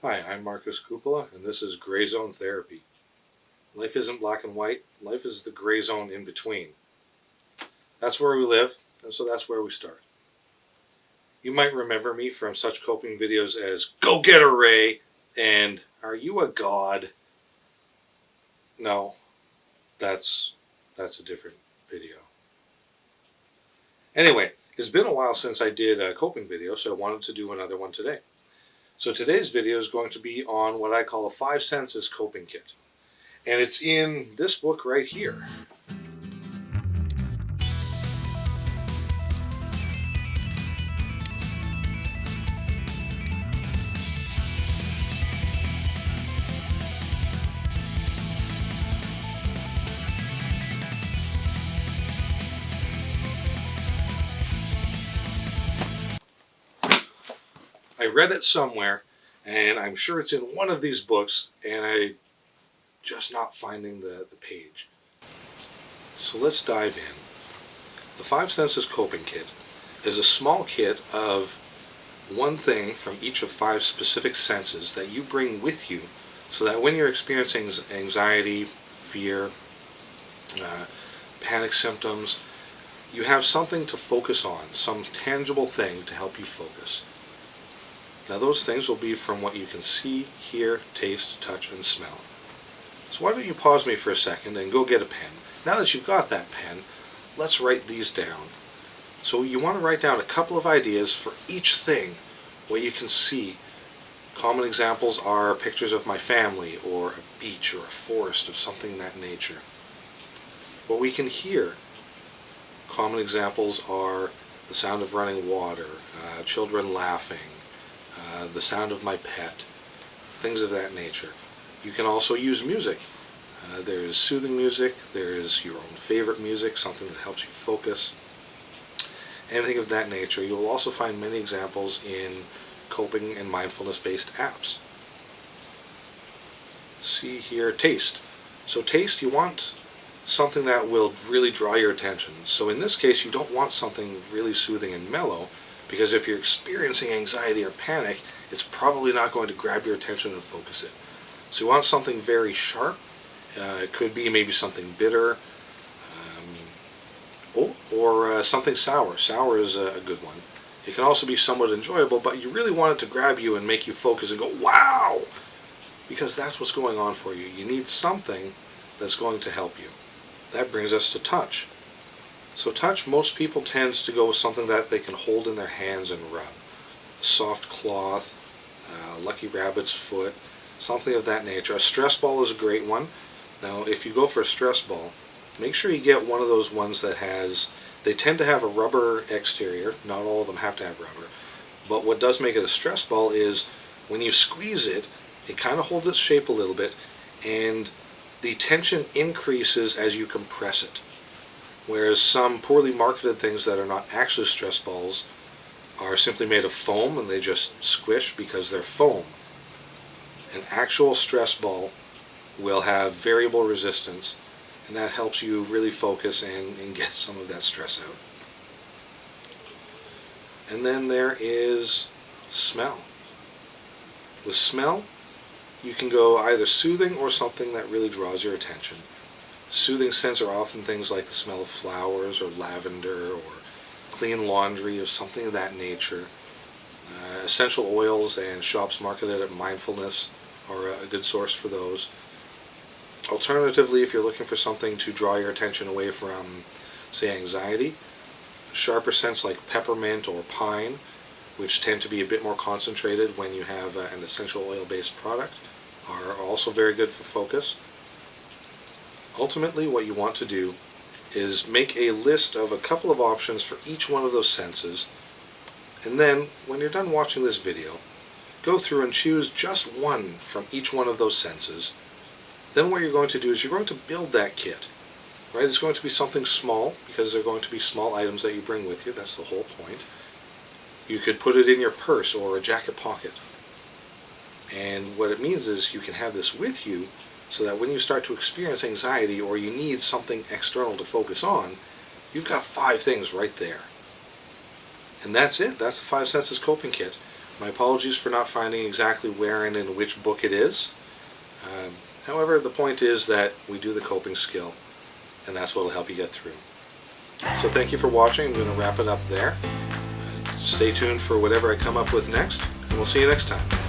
Hi, I'm Marcus Cupola, and this is Gray Zone Therapy. Life isn't black and white, life is the gray zone in between. That's where we live, and so that's where we start. You might remember me from such coping videos as Go Get Her, Ray, and Are You a God? No, that's a different video. Anyway, it's been a while since I did a coping video, so I wanted to do another one today. So today's video is going to be on what I call a 5 senses coping kit. And it's in this book right here. I read it somewhere, and I'm sure it's in one of these books, and I'm just not finding the page. So let's dive in. The 5 Senses Coping Kit is a small kit of one thing from each of 5 specific senses that you bring with you so that when you're experiencing anxiety, fear, panic symptoms, you have something to focus on, some tangible thing to help you focus. Now those things will be from what you can see, hear, taste, touch, and smell. So why don't you pause me for a second and go get a pen. Now that you've got that pen, let's write these down. So you want to write down a couple of ideas for each thing, what you can see. Common examples are pictures of my family, or a beach, or a forest, of something of that nature. What we can hear, common examples are the sound of running water, children laughing, the sound of my pet, things of that nature. You can also use music. There's soothing music, there's your own favorite music, something that helps you focus, anything of that nature. You'll also find many examples in coping and mindfulness-based apps. See here, taste. So taste, you want something that will really draw your attention. So in this case, you don't want something really soothing and mellow, because if you're experiencing anxiety or panic, it's probably not going to grab your attention and focus it. So you want something very sharp. It could be maybe something bitter, or something sour. Sour is a good one. It can also be somewhat enjoyable, but you really want it to grab you and make you focus and go, wow! Because that's what's going on for you. You need something that's going to help you. That brings us to touch. So touch, most people tend to go with something that they can hold in their hands and rub. A soft cloth, Lucky Rabbit's foot, something of that nature. A stress ball is a great one. Now, if you go for a stress ball, make sure you get one of those ones that has, they tend to have a rubber exterior. Not all of them have to have rubber. But what does make it a stress ball is when you squeeze it, it kind of holds its shape a little bit, and the tension increases as you compress it. Whereas some poorly marketed things that are not actually stress balls are simply made of foam and they just squish because they're foam. An actual stress ball will have variable resistance, and that helps you really focus and get some of that stress out. And then there is smell. With smell, you can go either soothing or something that really draws your attention. Soothing scents are often things like the smell of flowers or lavender or clean laundry or something of that nature. Essential oils and shops marketed at mindfulness are a good source for those. Alternatively, if you're looking for something to draw your attention away from, say, anxiety, sharper scents like peppermint or pine, which tend to be a bit more concentrated when you have an essential oil-based product, are also very good for focus. Ultimately, what you want to do is make a list of a couple of options for each one of those senses, and then, when you're done watching this video, go through and choose just one from each one of those senses. Then what you're going to do is you're going to build that kit. Right? It's going to be something small, because they're going to be small items that you bring with you. That's the whole point. You could put it in your purse or a jacket pocket. And what it means is you can have this with you so that when you start to experience anxiety or you need something external to focus on, you've got 5 things right there. And that's it. That's the 5 Senses Coping Kit. My apologies for not finding exactly where and in which book it is. However, the point is that we do the coping skill, and that's what will help you get through. So thank you for watching. I'm going to wrap it up there. Stay tuned for whatever I come up with next, and we'll see you next time.